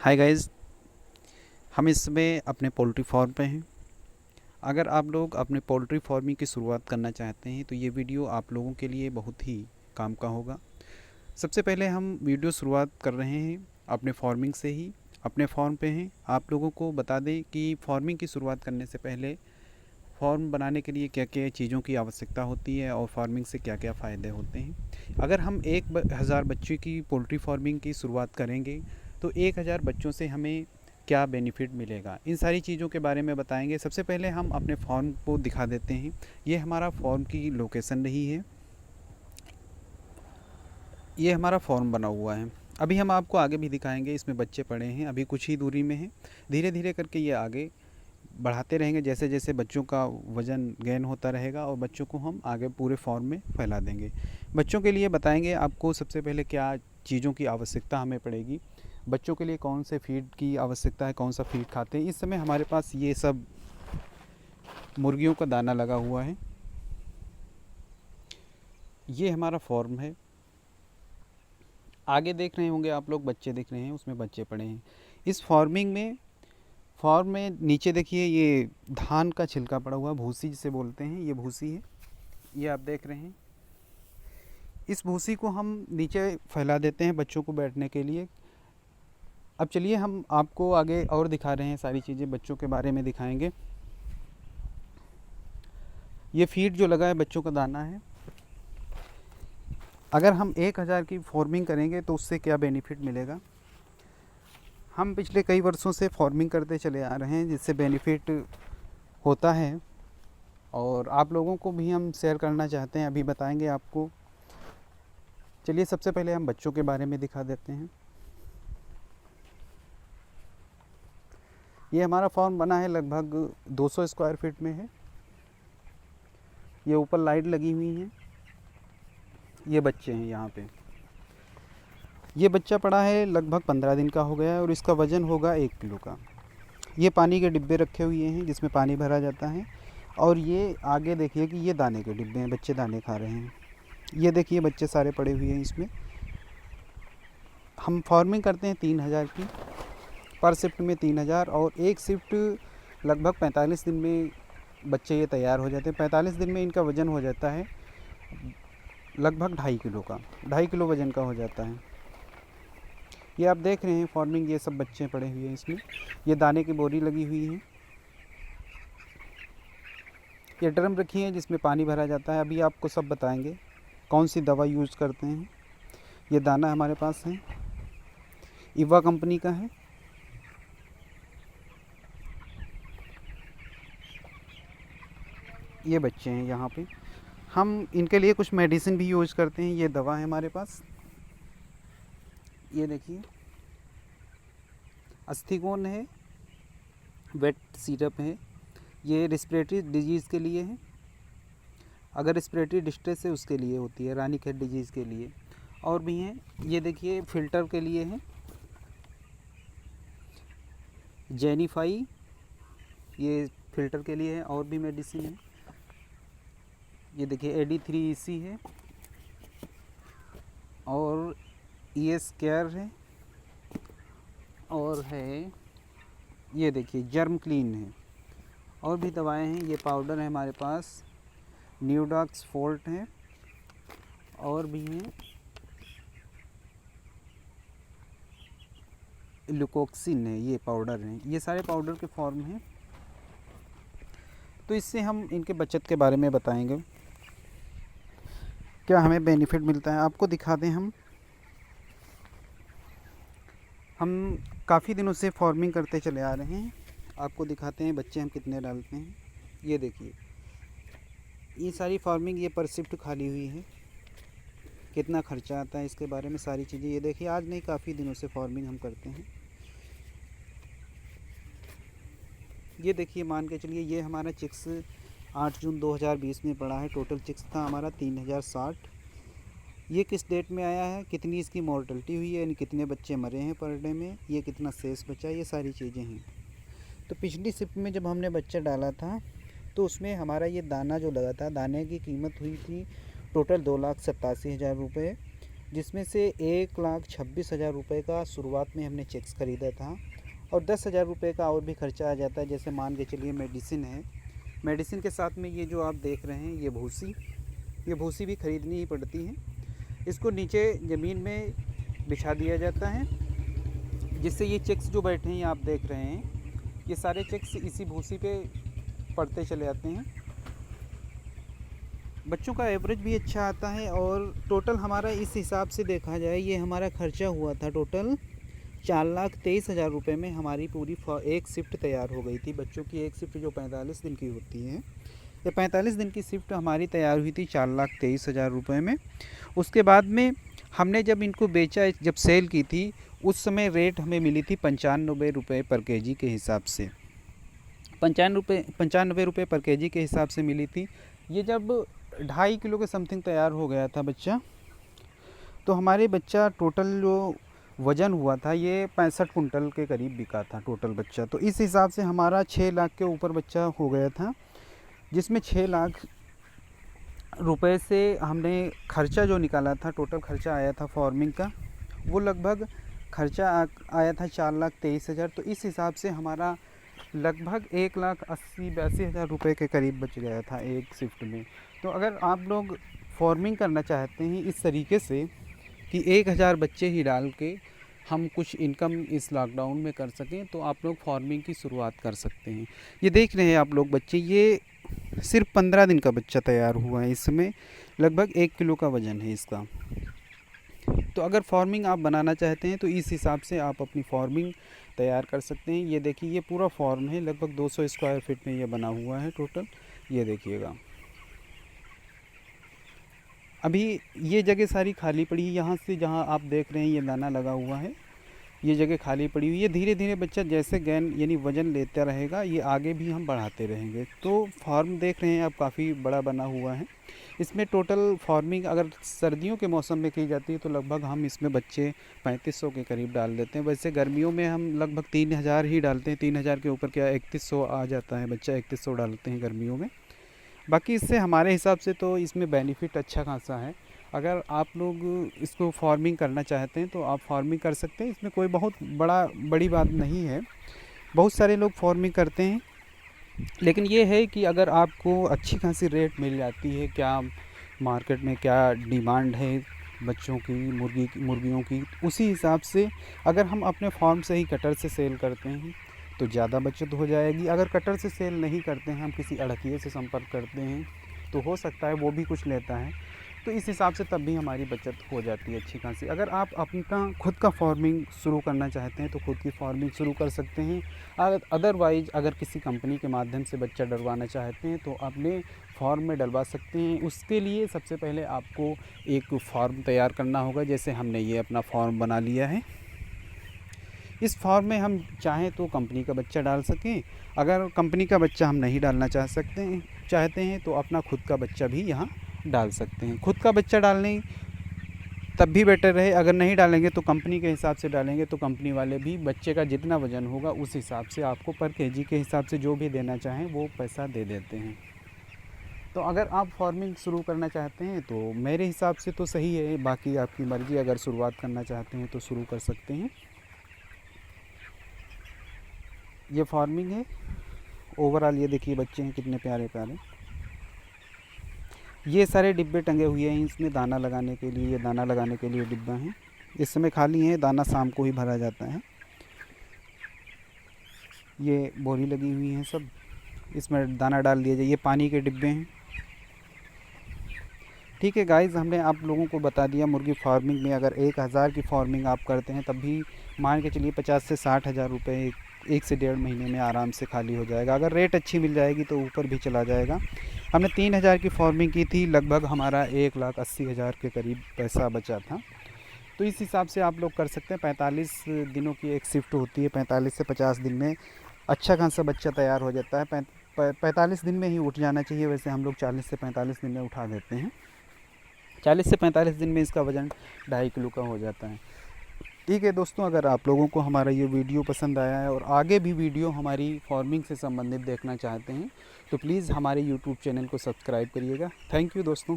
Hi guys, हम इस समय अपने पोल्ट्री फार्म पे हैं। अगर आप लोग अपने पोल्ट्री फार्मिंग की शुरुआत करना चाहते हैं तो ये वीडियो आप लोगों के लिए बहुत ही काम का होगा। सबसे पहले हम वीडियो शुरुआत कर रहे हैं अपने फार्मिंग से ही। अपने फार्म पे हैं। आप लोगों को बता दें कि फार्मिंग की शुरुआत करने से पहले फार्म बनाने के लिए क्या क्या चीज़ों की आवश्यकता होती है और फार्मिंग से क्या क्या फ़ायदे होते हैं। अगर हम 1000 बच्चे की पोल्ट्री फार्मिंग की शुरुआत करेंगे तो 1000 बच्चों से हमें क्या बेनिफिट मिलेगा, इन सारी चीज़ों के बारे में बताएंगे। सबसे पहले हम अपने फार्म को दिखा देते हैं। ये हमारा फार्म की लोकेशन रही है। ये हमारा फार्म बना हुआ है। अभी हम आपको आगे भी दिखाएंगे। इसमें बच्चे पड़े हैं, अभी कुछ ही दूरी में हैं। धीरे धीरे करके ये आगे बढ़ाते रहेंगे। जैसे जैसे बच्चों का वज़न गेन होता रहेगा और बच्चों को हम आगे पूरे फार्म में फैला देंगे। बच्चों के लिए बताएंगे आपको सबसे पहले क्या चीज़ों की आवश्यकता हमें पड़ेगी। बच्चों के लिए कौन से फीड की आवश्यकता है, कौन सा फीड खाते हैं। इस समय हमारे पास ये सब मुर्गियों का दाना लगा हुआ है। ये हमारा फार्म है। आगे देख रहे होंगे आप लोग, बच्चे दिख रहे हैं, उसमें बच्चे पड़े हैं। इस फार्म में नीचे देखिए ये धान का छिलका पड़ा हुआ, भूसी जिसे बोलते हैं, ये भूसी है। ये आप देख रहे हैं। इस भूसी को हम नीचे फैला देते हैं बच्चों को बैठने के लिए। अब चलिए हम आपको आगे और दिखा रहे हैं सारी चीज़ें, बच्चों के बारे में दिखाएंगे। ये फीड जो लगा है बच्चों का दाना है। अगर हम 1000 की फार्मिंग करेंगे तो उससे क्या बेनिफिट मिलेगा। हम पिछले कई वर्षों से फार्मिंग करते चले आ रहे हैं, जिससे बेनिफिट होता है और आप लोगों को भी हम शेयर करना चाहते हैं। अभी बताएंगे आपको। चलिए सबसे पहले हम बच्चों के बारे में दिखा देते हैं। ये हमारा फार्म बना है, लगभग 200 स्क्वायर फीट में है। ये ऊपर लाइट लगी हुई है। ये बच्चे हैं यहाँ पे। ये बच्चा पड़ा है, लगभग 15 दिन का हो गया है और इसका वज़न होगा 1 किलो का। ये पानी के डिब्बे रखे हुए हैं जिसमें पानी भरा जाता है। और ये आगे देखिए कि ये दाने के डिब्बे हैं, बच्चे दाने खा रहे हैं। ये देखिए बच्चे सारे पड़े हुए हैं इसमें। हम फार्मिंग करते हैं 3000 की, पर शिफ्ट में 3000, और एक शिफ्ट लगभग 45 दिन में बच्चे ये तैयार हो जाते हैं। 45 दिन में इनका वज़न हो जाता है लगभग 2.5 किलो का, 2.5 किलो वज़न का हो जाता है। ये आप देख रहे हैं फार्मिंग, ये सब बच्चे पड़े हुए हैं इसमें। ये दाने की बोरी लगी हुई है। ये ड्रम रखी है जिसमें पानी भरा जाता है। अभी आपको सब बताएंगे कौन सी दवा यूज़ करते हैं। ये दाना हमारे पास है, इवा कंपनी का है। ये बच्चे हैं यहाँ पे। हम इनके लिए कुछ मेडिसिन भी यूज़ करते हैं। ये दवा है हमारे पास। ये देखिए अस्थिकोन है, वेट सिरप है। ये रेस्पिरेटरी डिजीज़ के लिए है। अगर रेस्पिरेटरी डिस्ट्रेस है उसके लिए होती है, रानीखेत डिजीज़ के लिए। और भी हैं, ये देखिए फ़िल्टर के लिए है जेनिफाई, ये फ़िल्टर के लिए है। और भी मेडिसिन है। ये देखिए AD3EC है और ES केयर है। और है ये देखिए जर्म क्लीन है। और भी दवाएं हैं। ये पाउडर है हमारे पास, न्यूडॉक्स फोल्ट है। और भी हैं, लुकोक्सिन है, ये पाउडर हैं। ये सारे पाउडर के फॉर्म हैं। तो इससे हम इनके बचत के बारे में बताएंगे, क्या हमें बेनिफिट मिलता है। आपको दिखा दें, हम काफ़ी दिनों से फार्मिंग करते चले आ रहे हैं। आपको दिखाते हैं बच्चे हम कितने डालते हैं। ये देखिए ये सारी फार्मिंग, ये पर शिफ्ट खाली हुई है। कितना खर्चा आता है इसके बारे में सारी चीज़ें ये देखिए। आज नहीं, काफ़ी दिनों से फार्मिंग हम करते हैं। ये देखिए मान के चलिए, ये हमारा चिक्स 8 जून 2020 में पड़ा है। टोटल चिक्स था हमारा 3060। ये किस डेट में आया है, कितनी इसकी मॉर्टलिटी हुई है, यानी कितने बच्चे मरे हैं पर डे में, ये कितना शेष बचा, ये सारी चीज़ें हैं। तो पिछली शिफ्ट में जब हमने बच्चा डाला था तो उसमें हमारा ये दाना जो लगा था, दाने की कीमत हुई थी टोटल 2,87,000 रुपये। जिसमें से 1,26,000 रुपये का शुरुआत में हमने चेक्स ख़रीदा था और 10,000 रुपये का और भी खर्चा आ जाता है। जैसे मान के चलिए मेडिसिन है, मेडिसिन के साथ में ये जो आप देख रहे हैं ये भूसी भी ख़रीदनी ही पड़ती है। इसको नीचे ज़मीन में बिछा दिया जाता है, जिससे ये चेक्स जो बैठे हैं आप देख रहे हैं, ये सारे चेक्स इसी भूसी पे पड़ते चले जाते हैं। बच्चों का एवरेज भी अच्छा आता है और टोटल हमारा इस हिसाब से देखा जाए, ये हमारा खर्चा हुआ था टोटल 4,23,000 रुपये में हमारी पूरी एक शिफ्ट तैयार हो गई थी। बच्चों की एक शिफ्ट जो 45 दिन की होती है, ये 45 दिन की शिफ्ट हमारी तैयार हुई थी 4,23,000 रुपये में। उसके बाद में हमने जब इनको बेचा, जब सेल की थी, उस समय रेट हमें मिली थी 95 रुपये पर केजी के हिसाब से। 95 रुपये पर केजी के हिसाब से मिली थी। ये जब 2.5 किलो के समथिंग तैयार हो गया था बच्चा, तो हमारे बच्चा टोटल जो वज़न हुआ था ये 65 कुंटल के करीब बिका था टोटल बच्चा। तो इस हिसाब से हमारा 6 लाख के ऊपर बच्चा हो गया था, जिसमें 6 लाख रुपए से हमने खर्चा जो निकाला था, टोटल खर्चा आया था फार्मिंग का, वो लगभग खर्चा आया था 4,23,000। तो इस हिसाब से हमारा लगभग 1,80,82,000 रुपये के करीब बच गया था एक शिफ्ट में। तो अगर आप लोग फार्मिंग करना चाहते हैं इस तरीके से कि 1,000 बच्चे ही डाल के हम कुछ इनकम इस लॉकडाउन में कर सकें, तो आप लोग फार्मिंग की शुरुआत कर सकते हैं। ये देख रहे हैं आप लोग बच्चे, ये सिर्फ 15 दिन का बच्चा तैयार हुआ है। इसमें लगभग 1 किलो का वज़न है इसका। तो अगर फार्मिंग आप बनाना चाहते हैं तो इस हिसाब से आप अपनी फार्मिंग तैयार कर सकते हैं। ये देखिए, ये पूरा फार्म है, लगभग 200 स्क्वायर फीट में ये बना हुआ है टोटल। ये देखिएगा, अभी ये जगह सारी खाली पड़ी है। यहाँ से जहाँ आप देख रहे हैं ये दाना लगा हुआ है, ये जगह खाली पड़ी हुई है। धीरे धीरे बच्चा जैसे गेन यानी वज़न लेता रहेगा, ये आगे भी हम बढ़ाते रहेंगे। तो फार्म देख रहे हैं आप, काफ़ी बड़ा बना हुआ है। इसमें टोटल फार्मिंग अगर सर्दियों के मौसम में की जाती है तो लगभग हम इसमें बच्चे 3500 के करीब डाल देते हैं। वैसे गर्मियों में हम लगभग 3,000 ही डालते हैं। 3,000 के ऊपर क्या 3100 आ जाता है बच्चा, 3100 डालते हैं गर्मियों में। बाकी इससे हमारे हिसाब से तो इसमें बेनिफिट अच्छा खासा है। अगर आप लोग इसको फार्मिंग करना चाहते हैं तो आप फार्मिंग कर सकते हैं। इसमें कोई बहुत बड़ी बात नहीं है। बहुत सारे लोग फार्मिंग करते हैं, लेकिन ये है कि अगर आपको अच्छी खासी रेट मिल जाती है, क्या मार्केट में क्या डिमांड है बच्चों की, मुर्गियों की, उसी हिसाब से अगर हम अपने फार्म से ही कटर से सेल करते हैं तो ज़्यादा बचत हो जाएगी। अगर कटर से सेल नहीं करते हैं, हम किसी अड़तिये से संपर्क करते हैं, तो हो सकता है वो भी कुछ लेता है, तो इस हिसाब से तब भी हमारी बचत हो जाती है अच्छी खासी। अगर आप अपना खुद का फार्मिंग शुरू करना चाहते हैं तो खुद की फार्मिंग शुरू कर सकते हैं। अदरवाइज़ अगर किसी कंपनी के माध्यम से बच्चा डलवाना चाहते हैं तो अपने फार्म में डलवा सकते हैं। उसके लिए सबसे पहले आपको एक फार्म तैयार करना होगा। जैसे हमने ये अपना फार्म बना लिया है। इस फार्म में हम चाहें तो कंपनी का बच्चा डाल सकें। अगर कंपनी का बच्चा हम नहीं डालना चाहते हैं तो अपना खुद का बच्चा भी यहाँ डाल सकते हैं। खुद का बच्चा डालने तब भी बेटर रहे। अगर नहीं डालेंगे तो कंपनी के हिसाब से डालेंगे, तो कंपनी वाले भी बच्चे का जितना वज़न होगा उस हिसाब से आपको पर केजी के हिसाब से जो भी देना चाहें वो पैसा दे देते हैं। तो अगर आप फार्मिंग शुरू करना चाहते हैं तो मेरे हिसाब से तो सही है, बाकी आपकी मर्ज़ी। अगर शुरुआत करना चाहते हैं तो शुरू कर सकते हैं। ये फार्मिंग है ओवरऑल। ये देखिए बच्चे हैं कितने प्यारे प्यारे। ये सारे डिब्बे टंगे हुए हैं इसमें दाना लगाने के लिए। ये दाना लगाने के लिए डिब्बा हैं, इस समय खाली है, दाना शाम को ही भरा जाता है। ये बोरी लगी हुई है सब, इसमें दाना डाल दिया जाए। ये पानी के डिब्बे हैं। ठीक है गाइज़, हमने आप लोगों को बता दिया मुर्गी फार्मिंग में अगर 1,000 की फार्मिंग आप करते हैं तब भी मान के चलिए 50 से 60,000 रुपये 1 से 1.5 महीने में आराम से खाली हो जाएगा। अगर रेट अच्छी मिल जाएगी तो ऊपर भी चला जाएगा। हमने 3,000 की फार्मिंग की थी, लगभग हमारा 1,80,000 के करीब पैसा बचा था। तो इस हिसाब से आप लोग कर सकते हैं। 45 दिनों की एक शिफ्ट होती है। 45 से 50 दिन में अच्छा खासा बच्चा तैयार हो जाता है। 45 दिन में ही उठ जाना चाहिए। वैसे हम लोग 40 से 45 दिन में उठा देते हैं। 40 से 45 दिन में इसका वज़न 2.5 किलो का हो जाता है। ठीक है दोस्तों, अगर आप लोगों को हमारा ये वीडियो पसंद आया है और आगे भी वीडियो हमारी फार्मिंग से संबंधित देखना चाहते हैं तो प्लीज़ हमारे यूट्यूब चैनल को सब्सक्राइब करिएगा। थैंक यू दोस्तों।